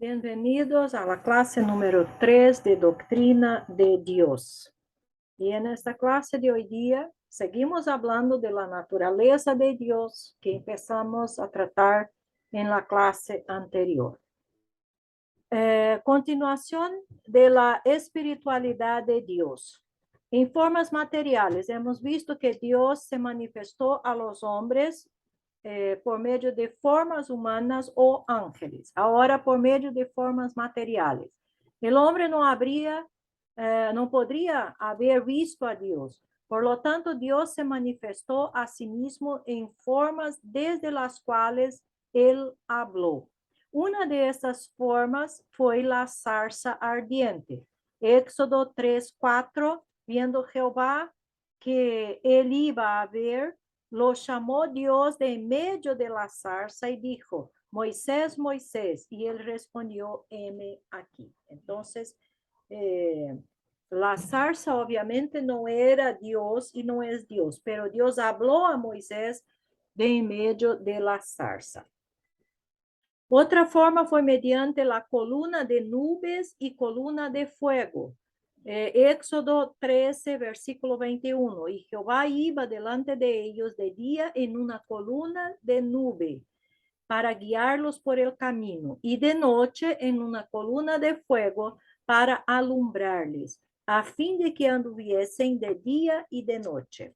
Bienvenidos a la clase número 3 de Doctrina de Dios. Y en esta clase de hoy día seguimos hablando de la naturaleza de Dios que empezamos a tratar en la clase anterior. Continuación de la espiritualidad de Dios. En formas materiales, hemos visto que Dios se manifestó a los hombres por medio de formas humanas o ángeles, ahora por medio de formas materiales. El hombre no podría haber visto a Dios. Por lo tanto, Dios se manifestó a sí mismo en formas desde las cuales él habló. Una de estas formas fue la zarza ardiente. Éxodo 3:4, viendo Jehová que él iba a ver, lo llamó Dios de en medio de la zarza y dijo, Moisés, Moisés, y él respondió, heme aquí. Entonces, la zarza obviamente no era Dios y no es Dios, pero Dios habló a Moisés de en medio de la zarza. Otra forma fue mediante la columna de nubes y columna de fuego. Éxodo 13, versículo 21. Y Jehová iba delante de ellos de día en una columna de nube para guiarlos por el camino, y de noche en una columna de fuego para alumbrarles, a fin de que anduviesen de día y de noche.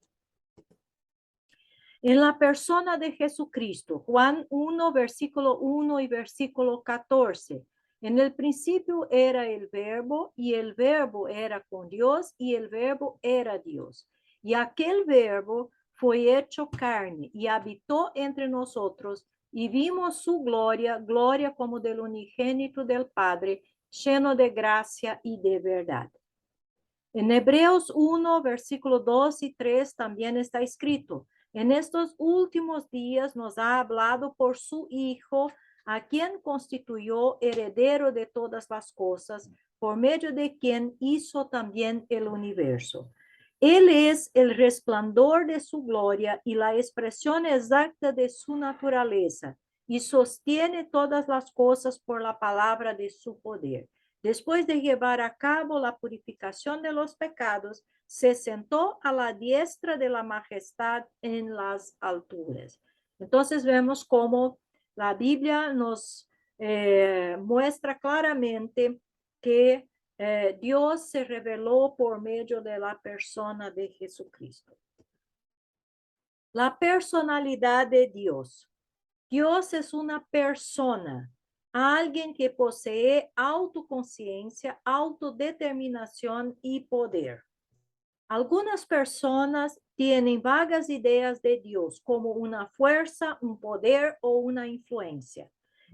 En la persona de Jesucristo, Juan 1, versículo 1 y versículo 14. En el principio era el verbo, y el verbo era con Dios, y el verbo era Dios. Y aquel verbo fue hecho carne, y habitó entre nosotros, y vimos su gloria, gloria como del unigénito del Padre, lleno de gracia y de verdad. En Hebreos 1, versículo 2 y 3 también está escrito, en estos últimos días nos ha hablado por su Hijo, a quien constituyó heredero de todas las cosas, por medio de quien hizo también el universo. Él es el resplandor de su gloria y la expresión exacta de su naturaleza, y sostiene todas las cosas por la palabra de su poder. Después de llevar a cabo la purificación de los pecados, se sentó a la diestra de la majestad en las alturas. Entonces vemos cómo la Biblia nos muestra claramente que Dios se reveló por medio de la persona de Jesucristo. La personalidad de Dios. Dios es una persona, alguien que posee autoconciencia, autodeterminación y poder. Algunas personas tienen vagas ideas de Dios como una fuerza, un poder o una influencia,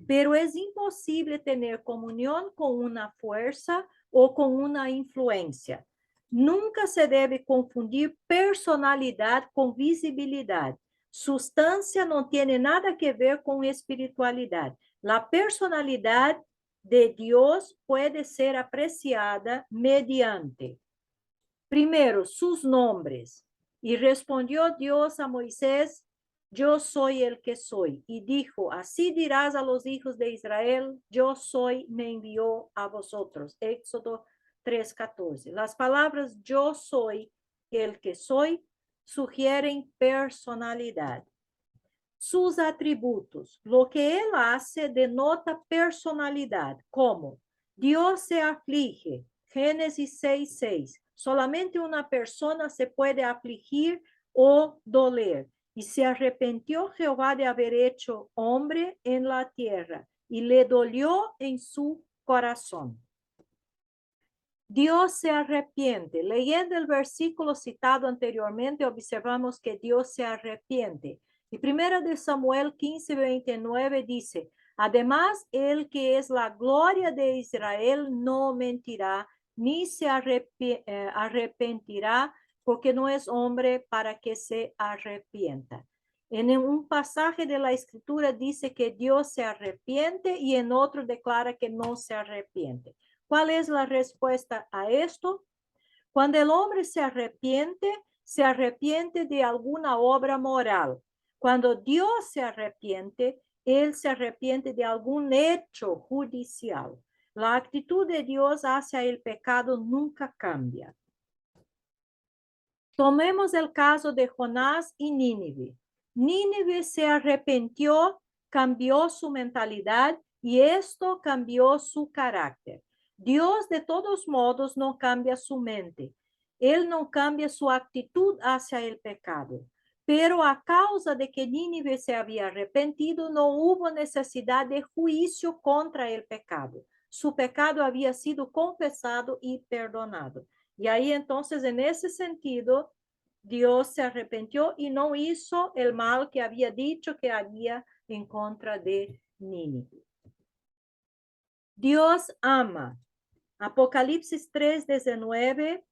pero es imposible tener comunión con una fuerza o con una influencia. Nunca se debe confundir personalidad con visibilidad. Sustancia no tiene nada que ver con espiritualidad. La personalidad de Dios puede ser apreciada mediante, primero, sus nombres. Y respondió Dios a Moisés, yo soy el que soy. Y dijo, así dirás a los hijos de Israel, yo soy, me envió a vosotros. Éxodo 3:14. Las palabras yo soy el que soy sugieren personalidad. Sus atributos, lo que él hace denota personalidad, como Dios se aflige, Génesis 6:6. Solamente una persona se puede afligir o doler. Y se arrepintió Jehová de haber hecho hombre en la tierra, y le dolió en su corazón. Dios se arrepiente. Leyendo el versículo citado anteriormente, observamos que Dios se arrepiente. Y 1 de Samuel 15:29 dice, además, el que es la gloria de Israel no mentirá, ni se arrepentirá, porque no es hombre para que se arrepienta. En un pasaje de la Escritura dice que Dios se arrepiente y en otro declara que no se arrepiente. ¿Cuál es la respuesta a esto? Cuando el hombre se arrepiente de alguna obra moral. Cuando Dios se arrepiente, él se arrepiente de algún hecho judicial. La actitud de Dios hacia el pecado nunca cambia. Tomemos el caso de Jonás y Nínive. Nínive se arrepintió, cambió su mentalidad y esto cambió su carácter. Dios de todos modos no cambia su mente. Él no cambia su actitud hacia el pecado. Pero a causa de que Nínive se había arrepentido, no hubo necesidad de juicio contra el pecado. Su pecado había sido confesado y perdonado. Y ahí entonces, en ese sentido, Dios se arrepintió y no hizo el mal que había dicho que haría en contra de Nínive. Dios ama. Apocalipsis 3:19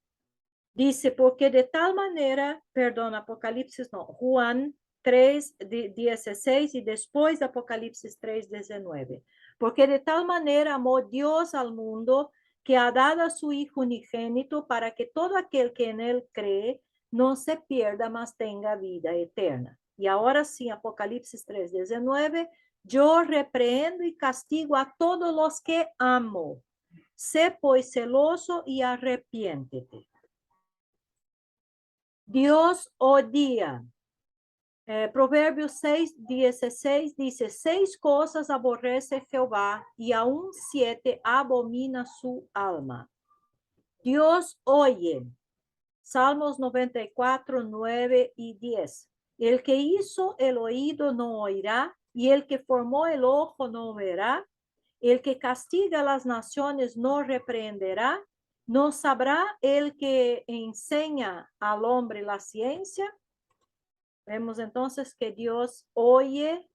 dice, porque de tal manera, perdón, Apocalipsis no, Juan 3:16 y después Apocalipsis 3:19. Porque de tal manera amó Dios al mundo que ha dado a su Hijo unigénito para que todo aquel que en él cree no se pierda, mas tenga vida eterna. Y ahora sí, Apocalipsis 3:19, yo reprendo y castigo a todos los que amo. Sé pues celoso y arrepiéntete. Dios odia. Proverbios 6:16 dice, 6 cosas aborrece Jehová y aún 7 abomina su alma. Dios oye. Salmos 94, 9 y 10. El que hizo el oído no oirá, y el que formó el ojo no verá. El que castiga a las naciones no reprenderá. ¿No sabrá el que enseña al hombre la ciencia? Vemos entonces que Dios oye,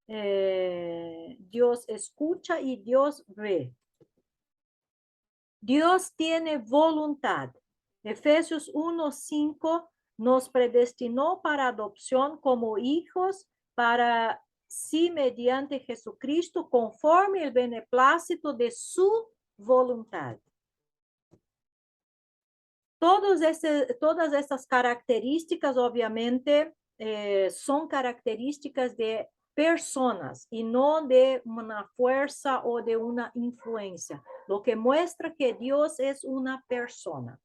Dios escucha y Dios ve. Dios tiene voluntad. Efesios 1:5 nos predestinó para adopción como hijos para sí mediante Jesucristo conforme el beneplácito de su voluntad. Todas estas características obviamente son características de personas y no de una fuerza o de una influencia, lo que muestra que Dios es una persona.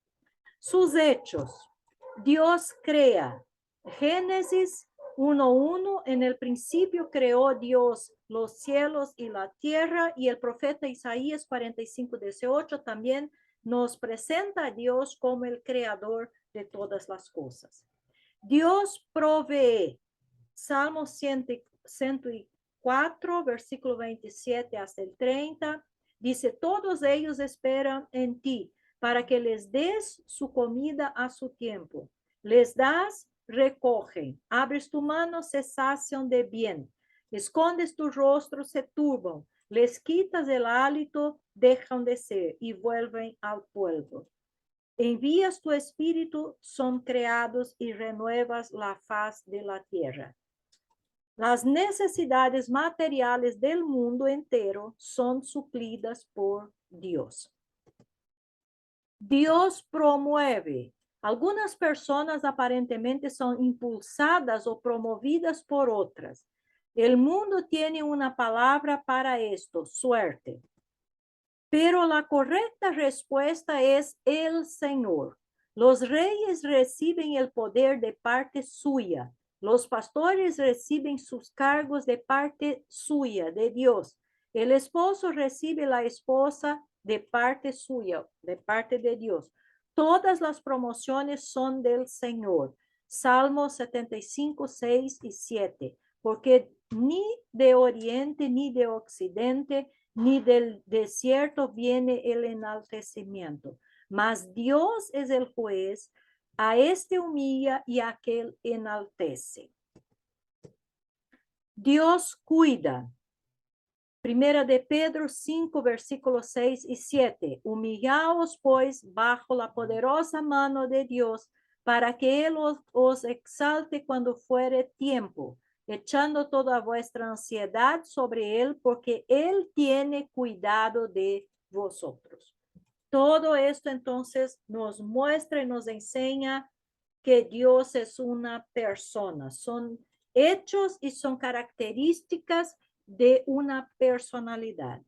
Sus hechos. Dios crea. Génesis 1:1, en el principio creó Dios los cielos y la tierra, y el profeta Isaías 45:18 también nos presenta a Dios como el creador de todas las cosas. Dios provee. Salmo 104, versículo 27 hasta el 30, dice, todos ellos esperan en ti, para que les des su comida a su tiempo. Les das, recogen. Abres tu mano, se sacian de bien. Escondes tu rostro, se turban. Les quitas el hálito, dejan de ser y vuelven al polvo. Envías tu espíritu, son creados y renuevas la faz de la tierra. Las necesidades materiales del mundo entero son suplidas por Dios. Dios promueve. Algunas personas aparentemente son impulsadas o promovidas por otras. El mundo tiene una palabra para esto, suerte. Pero la correcta respuesta es el Señor. Los reyes reciben el poder de parte suya. Los pastores reciben sus cargos de parte suya, de Dios. El esposo recibe la esposa de parte suya, de parte de Dios. Todas las promociones son del Señor. Salmos 75, 6 y 7. Porque ni de oriente ni de occidente ni del desierto viene el enaltecimiento, mas Dios es el juez, a este humilla y a aquel enaltece. Dios cuida. Primera de Pedro 5, versículos 6 y 7. Humillaos pues bajo la poderosa mano de Dios, para que Él os exalte cuando fuere tiempo, echando toda vuestra ansiedad sobre Él, porque Él tiene cuidado de vosotros. Todo esto entonces nos muestra y nos enseña que Dios es una persona. Son hechos y son características de una personalidad.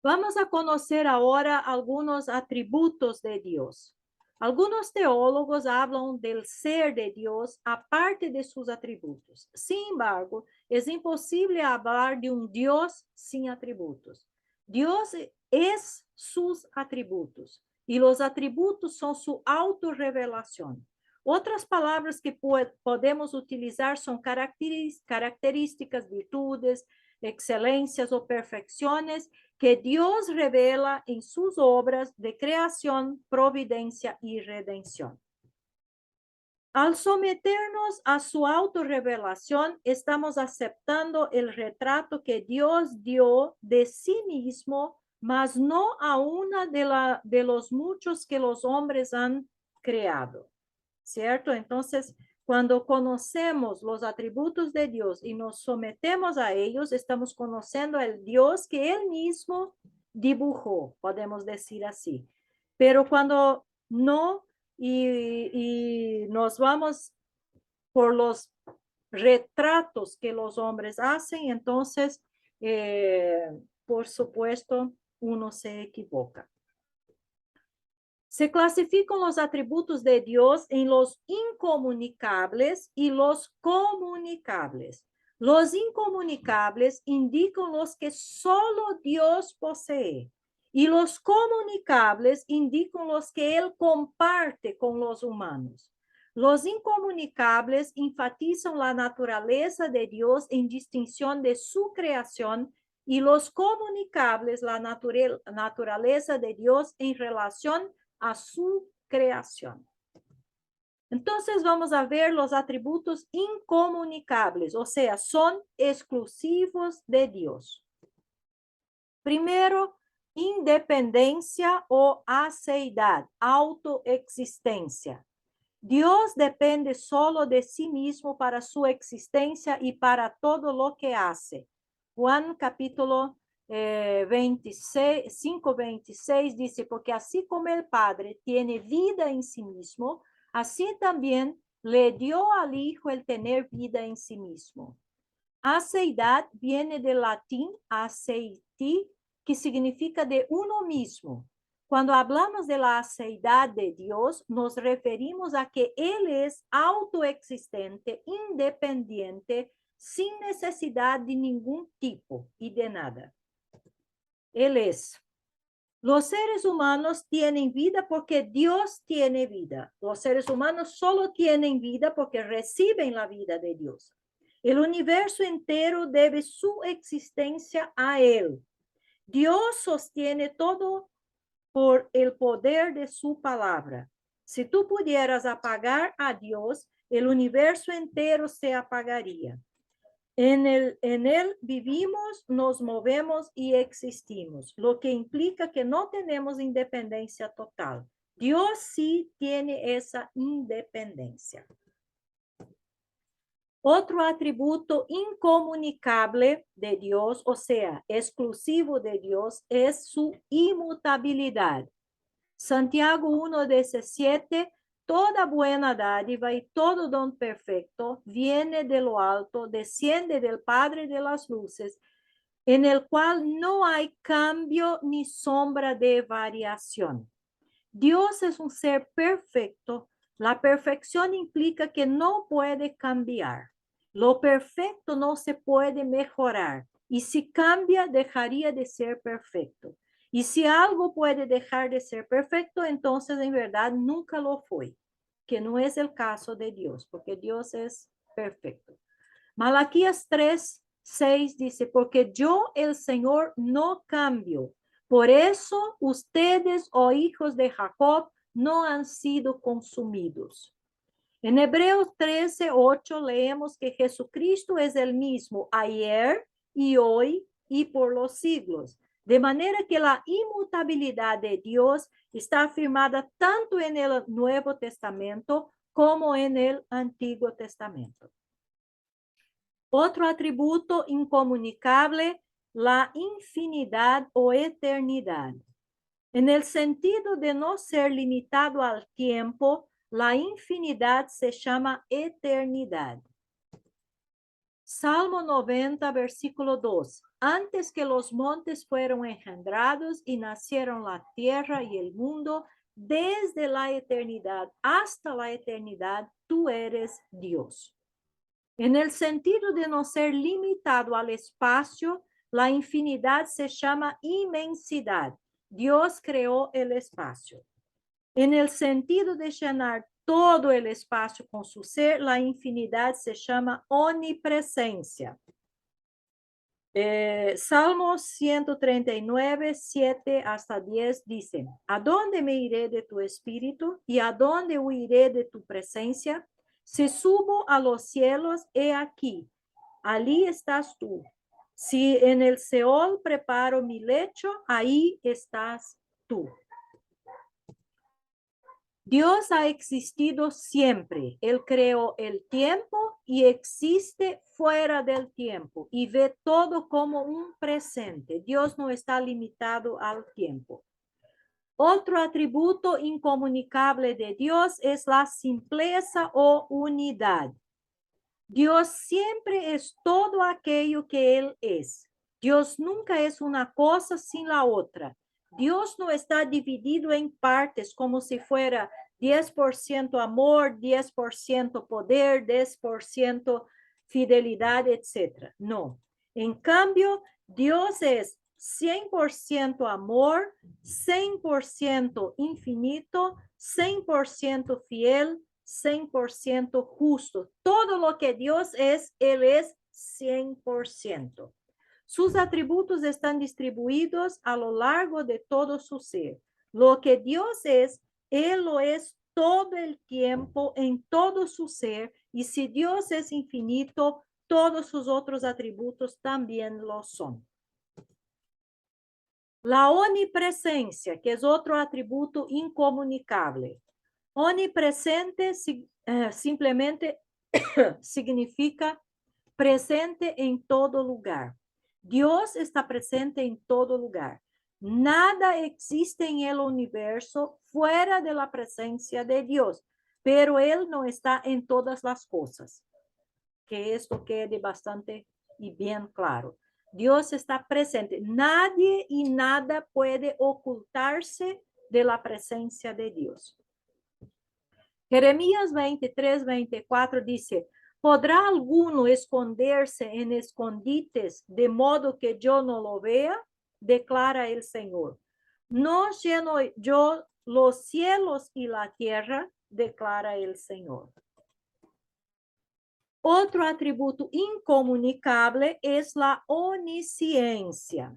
Vamos a conocer ahora algunos atributos de Dios. Algunos teólogos hablan del ser de Dios aparte de sus atributos. Sin embargo, es imposible hablar de un Dios sin atributos. Dios es sus atributos y los atributos son su autorrevelación. Otras palabras que podemos utilizar son características, virtudes, excelencias o perfecciones que Dios revela en sus obras de creación, providencia y redención. Al someternos a su autorrevelación, estamos aceptando el retrato que Dios dio de sí mismo, mas no a una de los muchos que los hombres han creado, ¿cierto? Entonces, cuando conocemos los atributos de Dios y nos sometemos a ellos, estamos conociendo el Dios que Él mismo dibujó, podemos decir así. Pero cuando no y nos vamos por los retratos que los hombres hacen, entonces, por supuesto, uno se equivoca. Se clasifican los atributos de Dios en los incomunicables y los comunicables. Los incomunicables indican los que solo Dios posee y los comunicables indican los que Él comparte con los humanos. Los incomunicables enfatizan la naturaleza de Dios en distinción de su creación y los comunicables la naturaleza de Dios en relación a su creación. Entonces vamos a ver los atributos incomunicables, o sea, son exclusivos de Dios. Primero, independencia o aceidad, autoexistencia. Dios depende solo de sí mismo para su existencia y para todo lo que hace. Juan capítulo 5:26 dice, porque así como el Padre tiene vida en sí mismo, así también le dio al Hijo el tener vida en sí mismo. Aceidad viene del latín aceiti, que significa de uno mismo. Cuando hablamos de la aceidad de Dios, nos referimos a que Él es autoexistente, independiente, sin necesidad de ningún tipo y de nada. Él es. Los seres humanos tienen vida porque Dios tiene vida. Los seres humanos solo tienen vida porque reciben la vida de Dios. El universo entero debe su existencia a Él. Dios sostiene todo por el poder de su palabra. Si tú pudieras apagar a Dios, el universo entero se apagaría. En él vivimos, nos movemos y existimos, lo que implica que no tenemos independencia total. Dios sí tiene esa independencia. Otro atributo incomunicable de Dios, o sea, exclusivo de Dios, es su inmutabilidad. Santiago 1:17, toda buena dádiva y todo don perfecto viene de lo alto, desciende del Padre de las luces, en el cual no hay cambio ni sombra de variación. Dios es un ser perfecto. La perfección implica que no puede cambiar. Lo perfecto no se puede mejorar. Y si cambia, dejaría de ser perfecto. Y si algo puede dejar de ser perfecto, entonces en verdad nunca lo fue, que no es el caso de Dios, porque Dios es perfecto. Malaquías 3:6 dice, porque yo, el Señor, no cambio. Por eso ustedes, oh hijos de Jacob, no han sido consumidos. En Hebreos 13:8 leemos que Jesucristo es el mismo ayer y hoy y por los siglos. De manera que la inmutabilidad de Dios está afirmada tanto en el Nuevo Testamento como en el Antiguo Testamento. Otro atributo incomunicable, la infinidad o eternidad. En el sentido de no ser limitado al tiempo, la infinidad se llama eternidad. Salmo 90, versículo 2. Antes que los montes fueron engendrados y nacieron la tierra y el mundo, desde la eternidad hasta la eternidad, tú eres Dios. En el sentido de no ser limitado al espacio, la infinidad se llama inmensidad. Dios creó el espacio. En el sentido de llenar todo el espacio con su ser, la infinidad se llama omnipresencia. Salmo 139, 7 hasta 10 dice, ¿a dónde me iré de tu espíritu y a dónde huiré de tu presencia? Si subo a los cielos, he aquí, allí estás tú. Si en el Seol preparo mi lecho, ahí estás tú. Dios ha existido siempre. Él creó el tiempo y existe fuera del tiempo y ve todo como un presente. Dios no está limitado al tiempo. Otro atributo incomunicable de Dios es la simpleza o unidad. Dios siempre es todo aquello que Él es. Dios nunca es una cosa sin la otra. Dios no está dividido en partes como si fuera 10% amor, 10% poder, 10% fidelidad, etc. No. En cambio, Dios es 100% amor, 100% infinito, 100% fiel, 100% justo. Todo lo que Dios es, Él es 100%. Sus atributos están distribuidos a lo largo de todo su ser. Lo que Dios es, Él lo es todo el tiempo en todo su ser. Y si Dios es infinito, todos sus otros atributos también lo son. La omnipresencia, que es otro atributo incomunicable. Omnipresente simplemente significa presente en todo lugar. Dios está presente en todo lugar. Nada existe en el universo fuera de la presencia de Dios, pero Él no está en todas las cosas. Que esto quede bastante y bien claro. Dios está presente. Nadie y nada puede ocultarse de la presencia de Dios. Jeremías 23, 24 dice, ¿podrá alguno esconderse en escondites de modo que yo no lo vea? Declara el Señor. No lleno yo los cielos y la tierra, declara el Señor. Otro atributo incomunicable es la omnisciencia.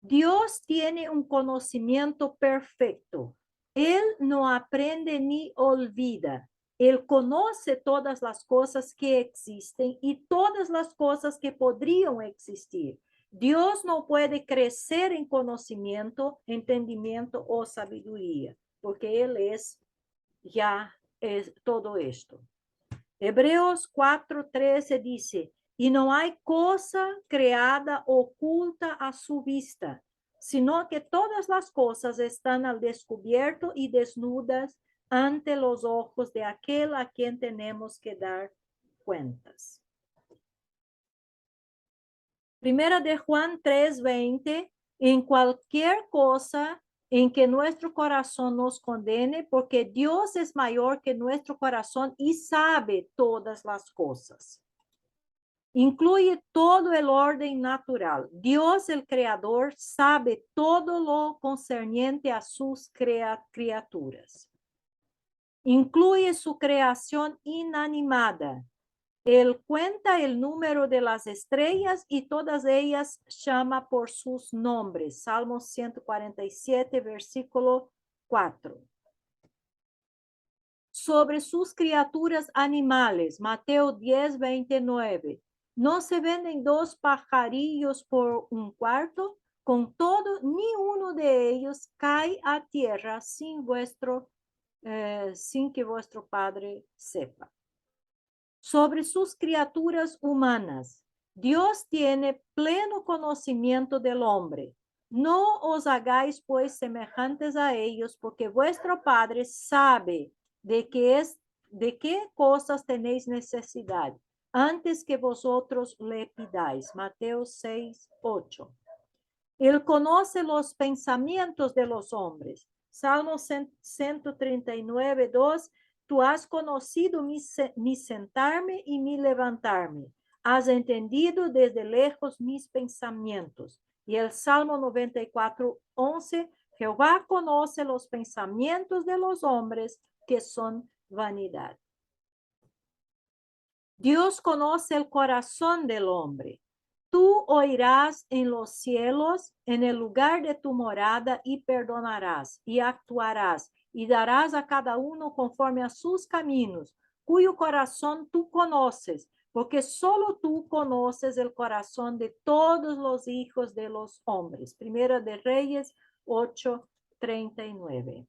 Dios tiene un conocimiento perfecto. Él no aprende ni olvida. Él conoce todas las cosas que existen y todas las cosas que podrían existir. Dios no puede crecer en conocimiento, entendimiento o sabiduría, porque Él es todo esto. Hebreos 4:13 dice, y no hay cosa creada oculta a su vista, sino que todas las cosas están al descubierto y desnudas ante los ojos de aquel a quien tenemos que dar cuentas. Primera de Juan 3:20, en cualquier cosa en que nuestro corazón nos condene, porque Dios es mayor que nuestro corazón y sabe todas las cosas. Incluye todo el orden natural. Dios, el creador, sabe todo lo concerniente a sus criaturas. Incluye su creación inanimada. Él cuenta el número de las estrellas y todas ellas llama por sus nombres. Salmo 147, versículo 4. Sobre sus criaturas animales, Mateo 10, 29. ¿No se venden 2 pajarillos por un cuarto? Con todo, ni uno de ellos cae a tierra sin que vuestro Padre sepa. Sobre sus criaturas humanas, Dios tiene pleno conocimiento del hombre. No os hagáis pues semejantes a ellos, porque vuestro Padre sabe de qué cosas tenéis necesidad, antes que vosotros le pidáis. Mateo 6, 8. Él conoce los pensamientos de los hombres. Salmo 139, 2. Tú has conocido mi sentarme y mi levantarme. Has entendido desde lejos mis pensamientos. Y el Salmo 94, 11. Jehová conoce los pensamientos de los hombres, que son vanidad. Dios conoce el corazón del hombre. Tú oirás en los cielos, en el lugar de tu morada, y perdonarás, y actuarás, y darás a cada uno conforme a sus caminos, cuyo corazón tú conoces, porque solo tú conoces el corazón de todos los hijos de los hombres. Primera de Reyes 8:39.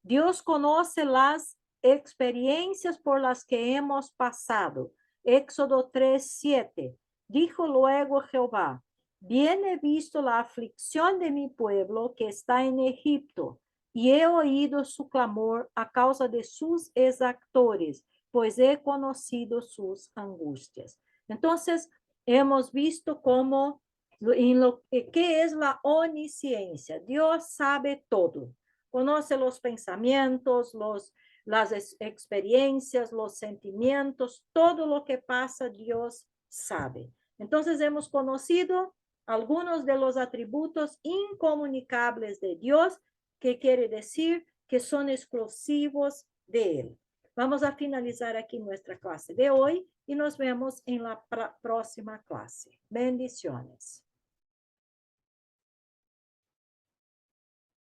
Dios conoce las experiencias por las que hemos pasado. Éxodo 3:7. Dijo luego Jehová: bien he visto la aflicción de mi pueblo que está en Egipto, y he oído su clamor a causa de sus exactores, pues he conocido sus angustias. Entonces, hemos visto cómo, ¿qué es la omnisciencia? Dios sabe todo, conoce los pensamientos, las experiencias, los sentimientos, todo lo que pasa, Dios sabe. Entonces hemos conocido algunos de los atributos incomunicables de Dios, que quiere decir que son exclusivos de Él. Vamos a finalizar aquí nuestra clase de hoy y nos vemos en la próxima clase. Bendiciones.